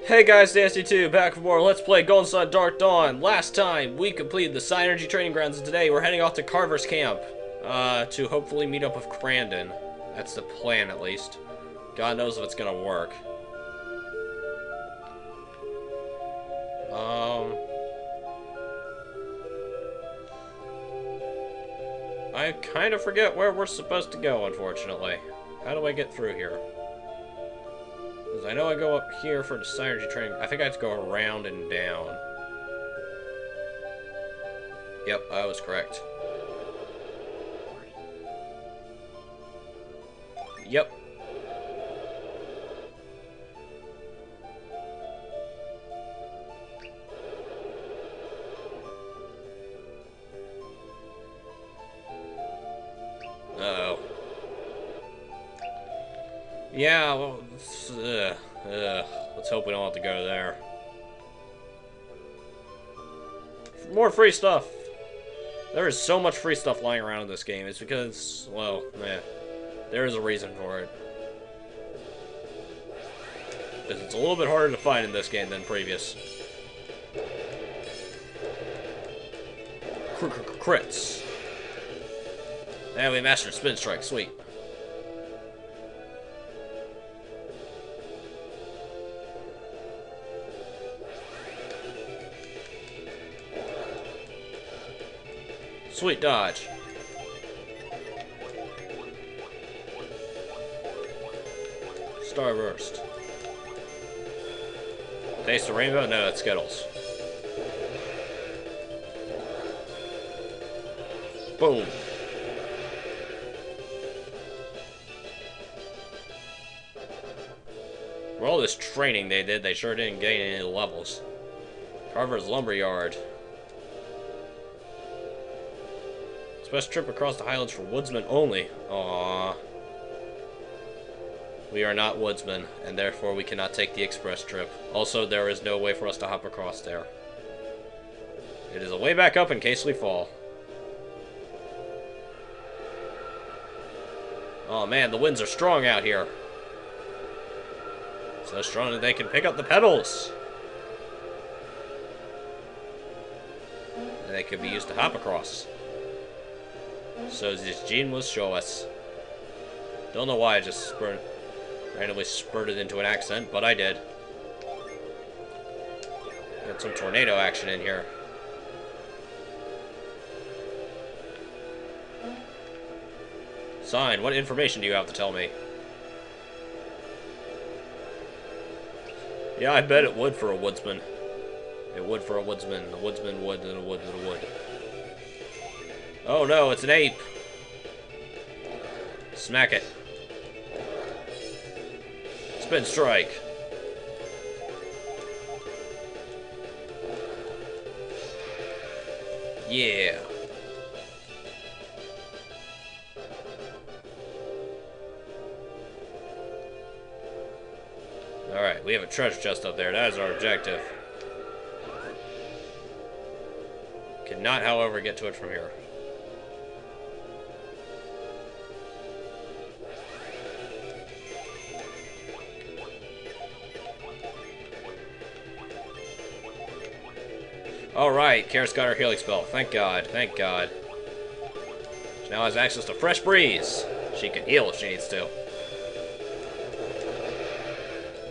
Hey guys, Nasty2, back for more Let's Play Golden Sun Dark Dawn. Last time, we completed the Psi Energy Training Grounds, and today we're heading off to Carvers Camp, to hopefully meet up with Crandon. That's the plan, at least. God knows if it's gonna work. I kind of forget where we're supposed to go, unfortunately. How do I get through here? Because I know I go up here for the Psi Energy Training. I think I have to go around and down. Yep, I was correct. Yep. Uh-oh. Yeah, well, let's hope we don't have to go there. More free stuff. There is so much free stuff lying around in this game. It's because, well, there is a reason for it. Because it's a little bit harder to find in this game than previous. Crits. And we mastered Spin Strike. Sweet. Sweet dodge. Starburst. Taste the rainbow? No, it's Skittles. Boom. For all this training they did, they sure didn't gain any levels. Carver's Lumberyard. Special trip across the highlands for woodsmen only. Aww. We are not woodsmen, and therefore we cannot take the express trip. Also, there is no way for us to hop across there. It is a way back up in case we fall. Oh man, the winds are strong out here. So strong that they can pick up the pedals. And they could be used to hop across. So this gene will show us. Don't know why I just randomly spurted into an accent, but I did. Got some tornado action in here. Sign, what information do you have to tell me? Yeah, I bet it would for a woodsman. It would for a woodsman. A woodsman would, and a wood, and a wood. Oh no, it's an ape. Smack it. Spin strike. Yeah. Alright, we have a treasure chest up there. That is our objective. Cannot, however, get to it from here. Alright, Karis got her healing spell. Thank God, thank God. She now has access to fresh breeze. She can heal if she needs to.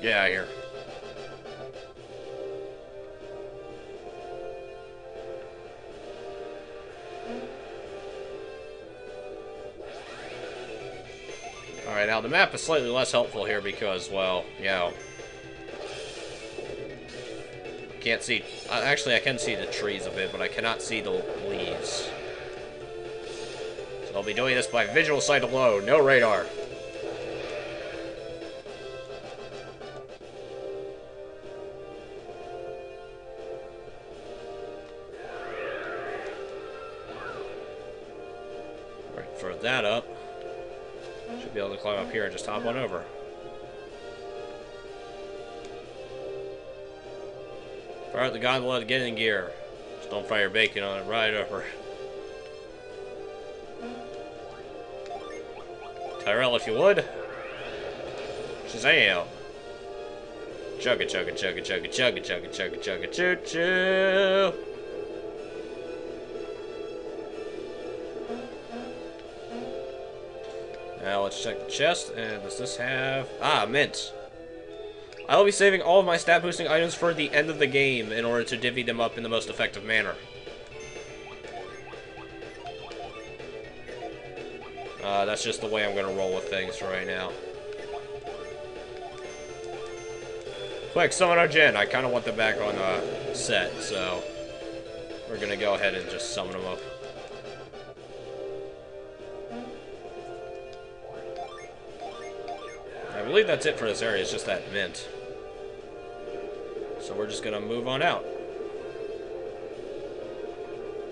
Get out of here. Alright, now the map is slightly less helpful here because, well, you know, can't see. Actually, I can see the trees a bit, but I cannot see the leaves. So I'll be doing this by visual sight alone, no radar. Right, throw that up. Should be able to climb up here and just hop on over. Fire out the gondola to get in gear. Just don't fire bacon on it right over. Tyrell, if you would. Shazam! Chugga chugga chugga chugga chugga chugga chugga chugga choo choo. Now let's check the chest, and does this have... Ah, mint. I will be saving all of my stat boosting items for the end of the game in order to divvy them up in the most effective manner. That's just the way I'm gonna roll with things right now. Quick, summon our Jin. I kind of want them back on set, so we're gonna go ahead and just summon them up. I believe that's it for this area. It's just that mint. So we're just gonna move on out.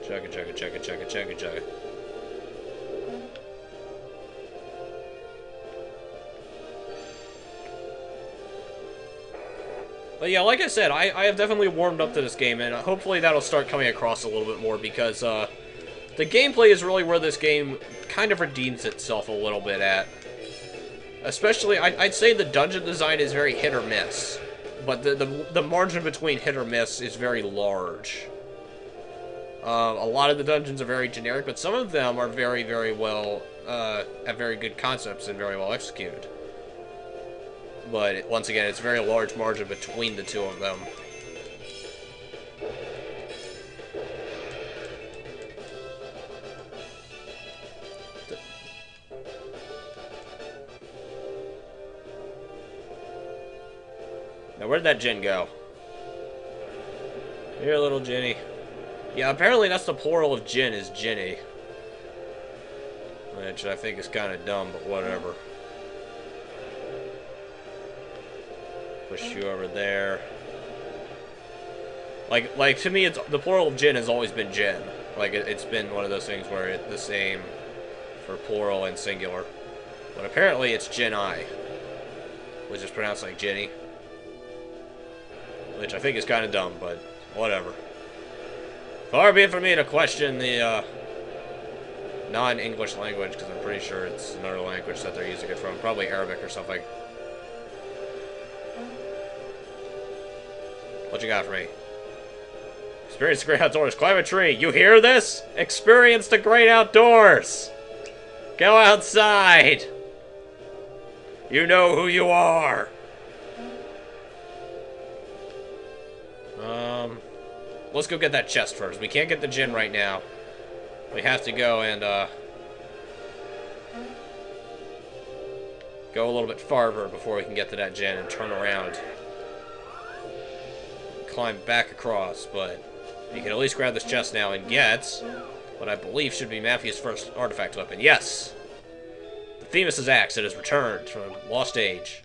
Chugga chugga chugga chugga chugga chugga. But yeah, like I said, I have definitely warmed up to this game, and hopefully that'll start coming across a little bit more, because the gameplay is really where this game kind of redeems itself a little bit at. Especially, I'd say the dungeon design is very hit or miss, but the margin between hit or miss is very large. A lot of the dungeons are very generic, but some of them are very, very well, have very good concepts and very well executed. But, once again, it's a very large margin between the two of them. Now, where'd that Jin go? Here, little Jinny. Yeah, apparently that's the plural of Jin, is Jinny. Which I think is kind of dumb, but whatever. Push you over there. Like to me, it's the plural of Jin has always been Jin. Like it's been one of those things where it's the same for plural and singular. But apparently it's Jin-I, which is pronounced like Jinny. Which I think is kind of dumb, but whatever. Far be it from me to question the non-English language, because I'm pretty sure it's another language that they're using it from. Probably Arabic or something. What you got for me? Experience the great outdoors. Climb a tree. You hear this? Experience the great outdoors. Go outside. You know who you are. Let's go get that chest first. We can't get the Jin right now. We have to go and, go a little bit farther before we can get to that Jin and turn around. Climb back across, but you can at least grab this chest now and get what I believe should be Matthew's first artifact weapon. Yes! The Themis' axe. It has returned from a lost age.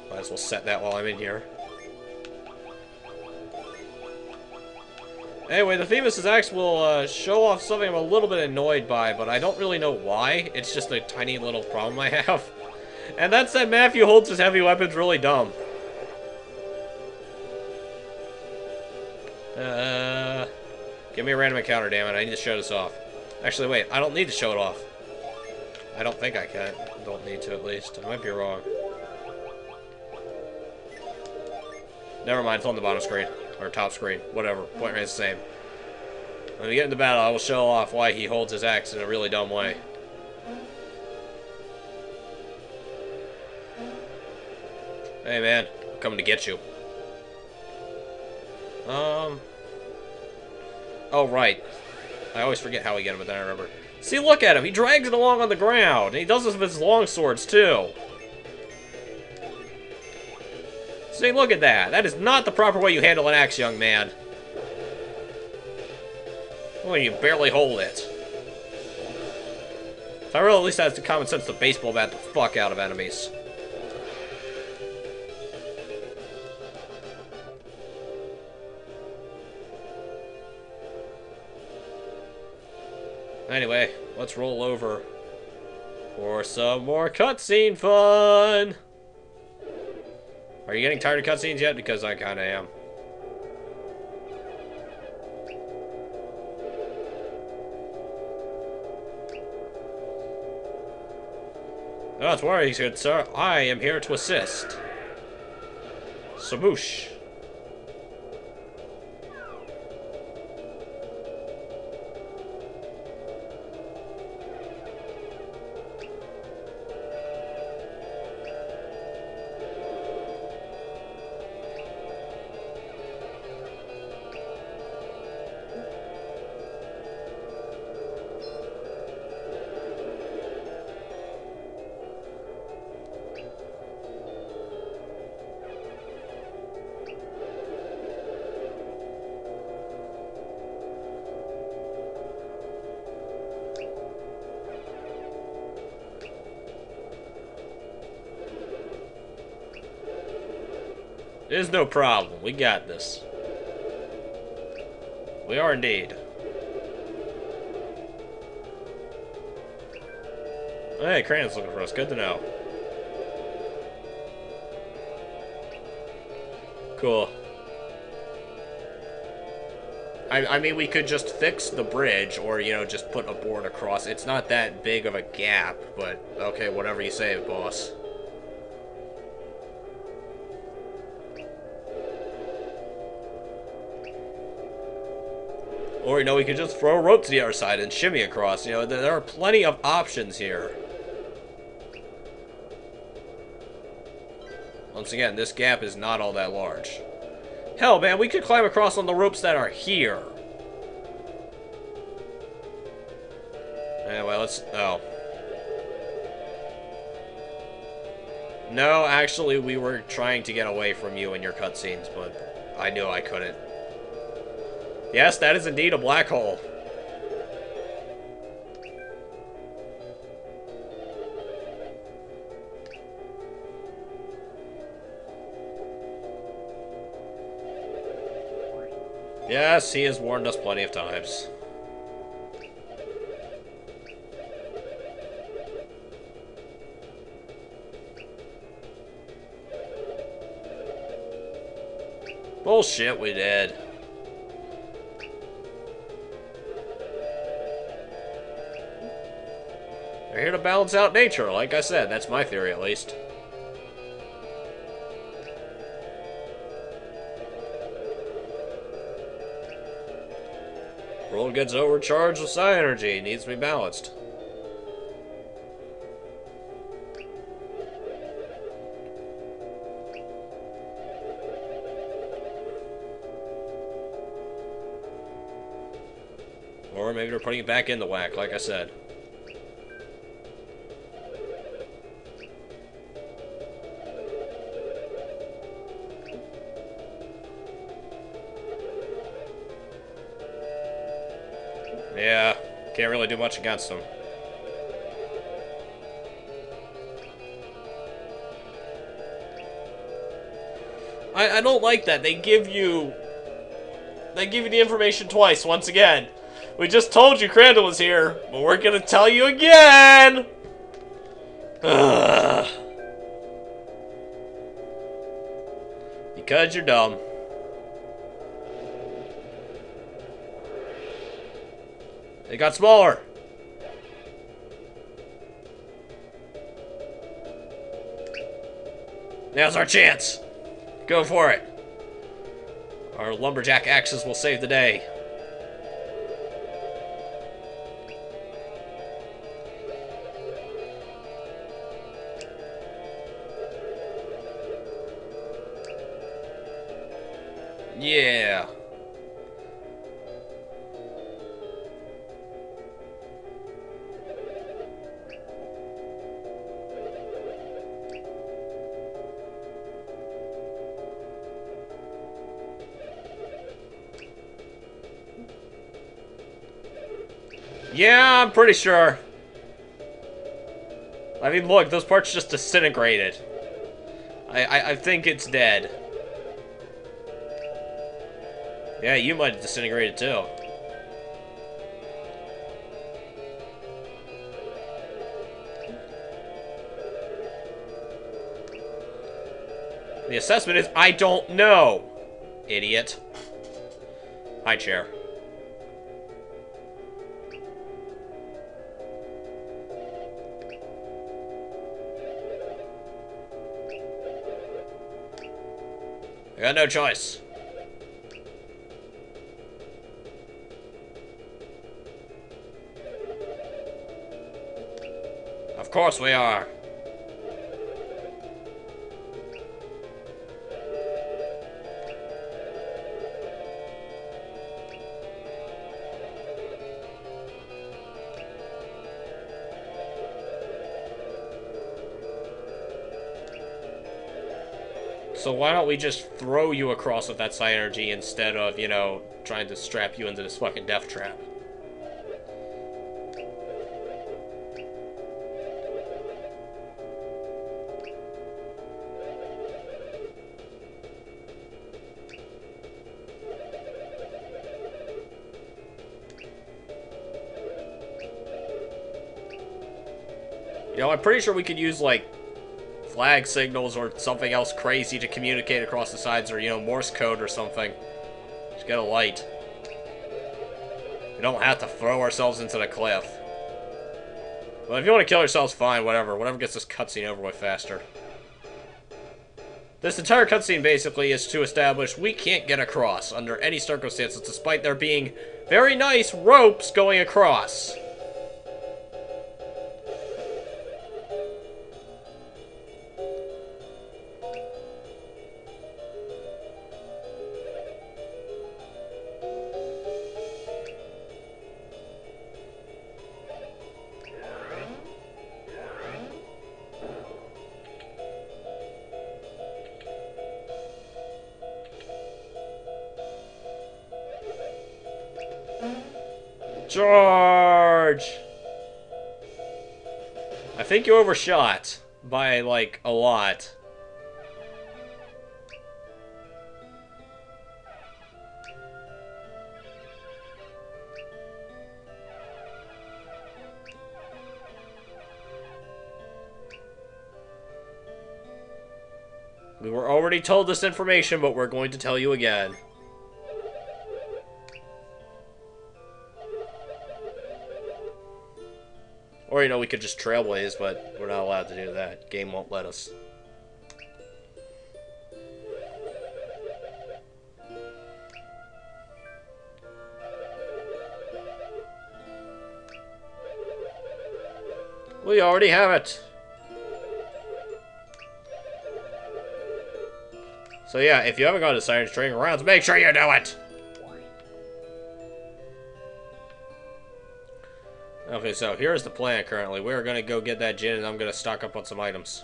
Might as well set that while I'm in here. Anyway, the Themis' axe will show off something I'm a little bit annoyed by, but I don't really know why. It's just a tiny little problem I have. And that's that Matthew holds his heavy weapons really dumb. Give me a random encounter, damn it. I need to show this off. Actually, wait. I don't need to show it off. I don't think I can. I don't need to, at least. I might be wrong. Never mind. It's on the bottom screen. Or top screen. Whatever. Point remains the same. When we get into battle, I will show off why he holds his axe in a really dumb way. Hey, man. I'm coming to get you. Oh, right. I always forget how we get him, but then I remember. See, look at him. He drags it along on the ground. And he does this with his long swords, too. See, look at that. That is not the proper way you handle an axe, young man. Well, you barely hold it. Tyrell at least has the common sense to baseball bat the fuck out of enemies. Anyway, let's roll over for some more cutscene fun. Are you getting tired of cutscenes yet? Because I kind of am. Don't worry, good sir. I am here to assist. Saboosh. There's no problem. We got this. We are indeed. Hey, Crandon's looking for us. Good to know. Cool. I mean, we could just fix the bridge, or, you know, just put a board across. It's not that big of a gap, but okay, whatever you say, boss. Or, you know, we could just throw a rope to the other side and shimmy across. You know, there are plenty of options here. Once again, this gap is not all that large. Hell, man, we could climb across on the ropes that are here. Anyway, let's... Oh. No, actually, we were trying to get away from you and your cutscenes, but I knew I couldn't. Yes, that is indeed a black hole. Yes, he has warned us plenty of times. Bullshit, we did. They're here to balance out nature, like I said. That's my theory, at least. World gets overcharged with psi energy. It needs to be balanced. Or maybe they're putting it back in the whack, like I said. Yeah, can't really do much against them. I don't like that. They give you the information twice, once again. We just told you Crandall was here, but we're gonna tell you again! Ugh. Because you're dumb. It got smaller. Now's our chance. Go for it. Our lumberjack axes will save the day. Yeah. Yeah, I'm pretty sure. I mean, look, those parts just disintegrated. I think it's dead. Yeah, you might have disintegrated too. The assessment is, I don't know, idiot. High chair. I got no choice. Of course we are. So why don't we just throw you across with that psi energy instead of, you know, trying to strap you into this fucking death trap? You know, I'm pretty sure we could use, like, flag signals or something else crazy to communicate across the sides, or, you know, Morse code or something. Just get a light. We don't have to throw ourselves into the cliff. But if you want to kill yourselves, fine, whatever. Whatever gets this cutscene over with faster. This entire cutscene basically is to establish we can't get across under any circumstances, despite there being very nice ropes going across. Charge! I think you overshot by, like, a lot. We were already told this information, but we're going to tell you again. Or, you know, we could just trailblaze, but we're not allowed to do that. Game won't let us. We already have it. So yeah, if you haven't gone to science training rounds, make sure you do it! Okay, so here's the plan currently. We're gonna go get that gin and I'm gonna stock up on some items.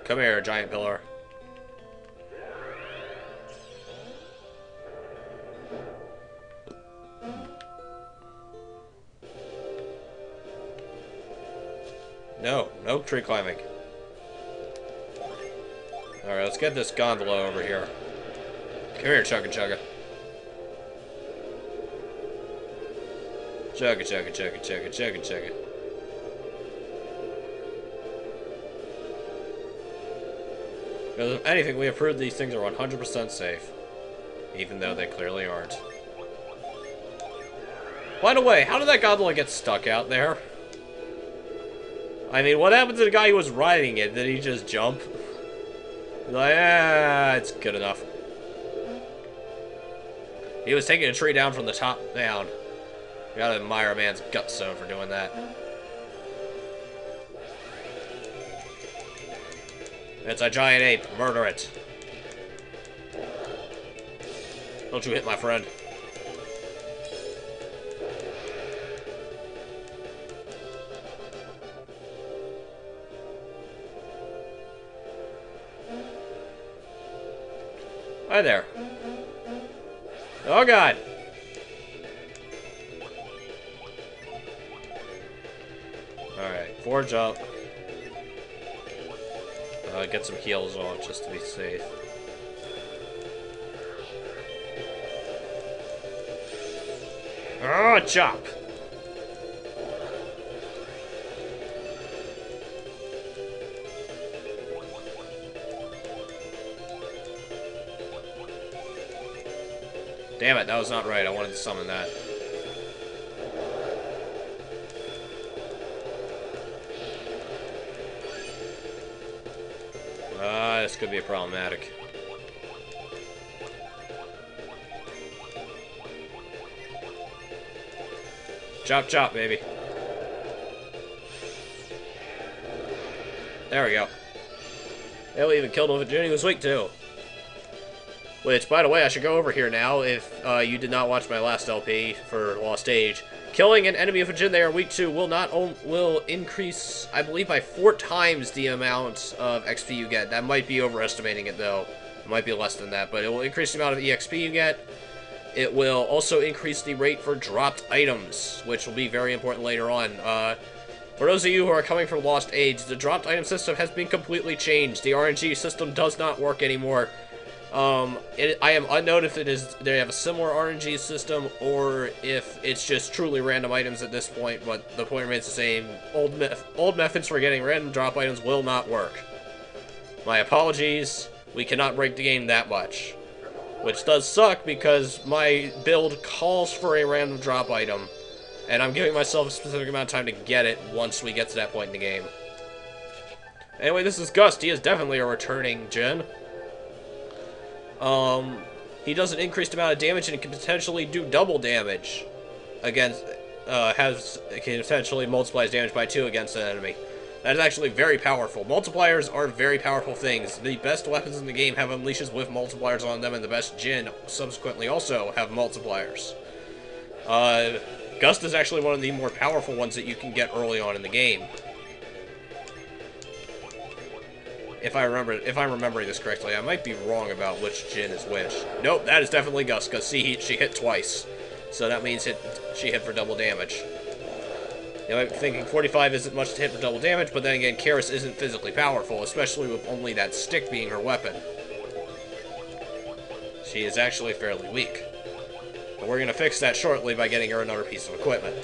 Come here, giant pillar. No, no tree climbing. Alright, let's get this gondola over here. Come here, Chugga Chugga. Chugga Chugga Chugga Chugga Chugga Chugga. Because if anything, we have proved these things are 100% safe. Even though they clearly aren't. By the way, how did that gondola get stuck out there? I mean, what happened to the guy who was riding it? Did he just jump? Like, it's good enough. He was taking a tree down from the top down. You gotta admire a man's guts, though, for doing that. It's a giant ape. Murder it. Don't you hit my friend. Hi there. Oh god. Alright, forge up. Get some heals off just to be safe. Oh, chop! Damn it, that was not right. I wanted to summon that. This could be problematic. Chop, chop, baby. There we go. Hell, even killed him with Jenny was weak, too. Which, by the way, I should go over here now if you did not watch my last LP for Lost Age. Killing an enemy of a Jin there in week 2 will increase, I believe, by 4 times the amount of XP you get. That might be overestimating it, though. It might be less than that, but it will increase the amount of EXP you get. It will also increase the rate for dropped items, which will be very important later on. For those of you who are coming from Lost Age, the dropped item system has been completely changed. The RNG system does not work anymore. I am unknown if they have a similar RNG system or if it's just truly random items at this point, but the point remains the same. Old methods for getting random drop items will not work. My apologies, we cannot break the game that much. Which does suck because my build calls for a random drop item, and I'm giving myself a specific amount of time to get it once we get to that point in the game. Anyway, this is Gust. He is definitely a returning Jin. He does an increased amount of damage and can potentially do double damage against, can potentially multiply damage by 2 against an enemy. That is actually very powerful. Multipliers are very powerful things. The best weapons in the game have unleashes with multipliers on them, and the best Jin subsequently also have multipliers. Gust is actually one of the more powerful ones that you can get early on in the game. If I'm remembering this correctly, I might be wrong about which Jin is which. Nope, that is definitely Gust, because see, she hit twice. So that means she hit for double damage. You know, I'm thinking 45 isn't much to hit for double damage, but then again, Karis isn't physically powerful, especially with only that stick being her weapon. She is actually fairly weak. But we're going to fix that shortly by getting her another piece of equipment.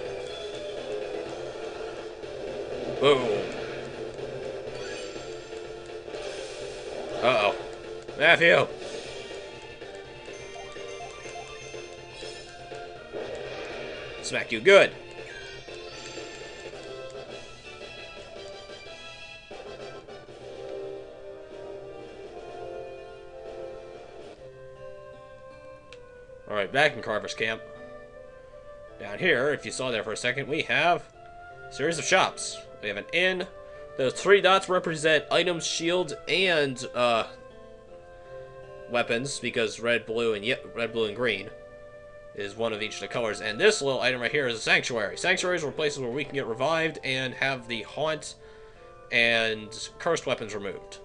Boom. Uh-oh. Matthew! Smack you good. Alright, back in Carvers Camp. Down here, if you saw there for a second, we have a series of shops. We have an inn. Those 3 dots represent items, shields, and weapons, because red, blue, and green is one of each of the colors. And this little item right here is a sanctuary. Sanctuaries are places where we can get revived and have the haunt and cursed weapons removed.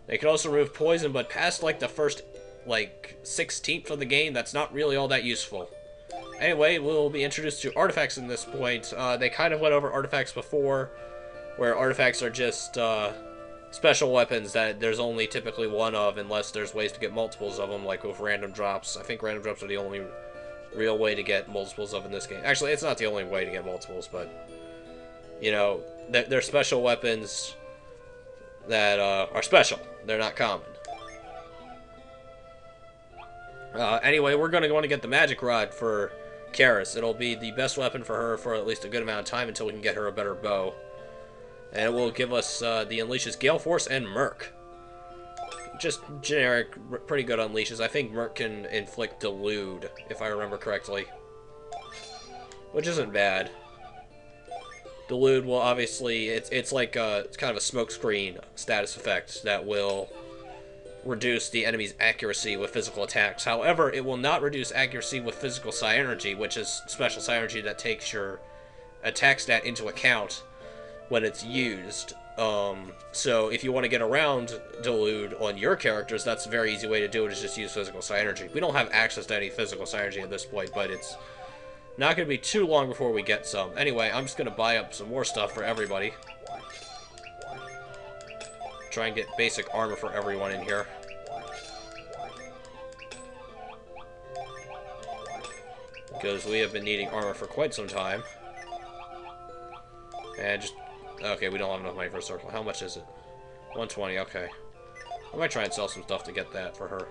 They can also remove poison, but past like the first 16th of the game, that's not really all that useful. Anyway, we'll be introduced to artifacts in this point. They kind of went over artifacts before, where artifacts are just special weapons that there's only typically one of, unless there's ways to get multiples of them, like with random drops. I think random drops are the only real way to get multiples of in this game. Actually, it's not the only way to get multiples, but, you know, they're special weapons that are special. They're not common. Anyway, we're going to want to get the magic rod for Karis. It'll be the best weapon for her for at least a good amount of time until we can get her a better bow. And it will give us the unleashes Gale Force and Merc. Just generic, pretty good unleashes. I think Merc can inflict Delude, if I remember correctly. Which isn't bad. Delude will obviously, it's like it's kind of a smokescreen status effect that will reduce the enemy's accuracy with physical attacks. However, it will not reduce accuracy with physical psi energy, which is special psi energy that takes your attack stat into account when it's used. So if you want to get around Delude on your characters, that's a very easy way to do it, is just use physical psi energy. We don't have access to any physical psi energy at this point, but it's not going to be too long before we get some. Anyway, I'm just going to buy up some more stuff for everybody. Try and get basic armor for everyone in here. Because we have been needing armor for quite some time. And just... okay, we don't have enough money for a circle. How much is it? 120, okay. I might try and sell some stuff to get that for her.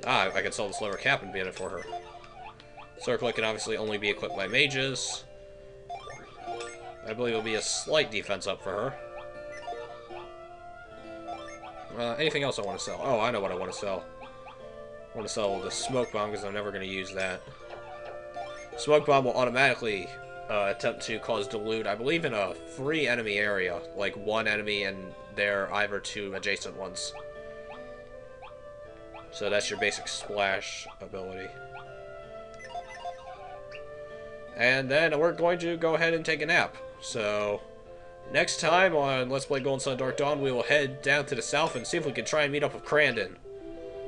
Ah, I can sell the Sliver Cap and get it for her. Circlet can obviously only be equipped by mages. I believe it'll be a slight defense up for her. Anything else I want to sell? Oh, I know what I want to sell. I want to sell the smoke bomb because I'm never going to use that. Smoke bomb will automatically attempt to cause dilute, I believe, in a free enemy area. Like one enemy and their either two adjacent ones. So that's your basic splash ability. And then we're going to go ahead and take a nap. So next time on Let's Play Golden Sun Dark Dawn, we will head down to the south and see if we can try and meet up with Crandon.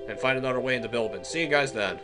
And find another way into Bilbin. See you guys then.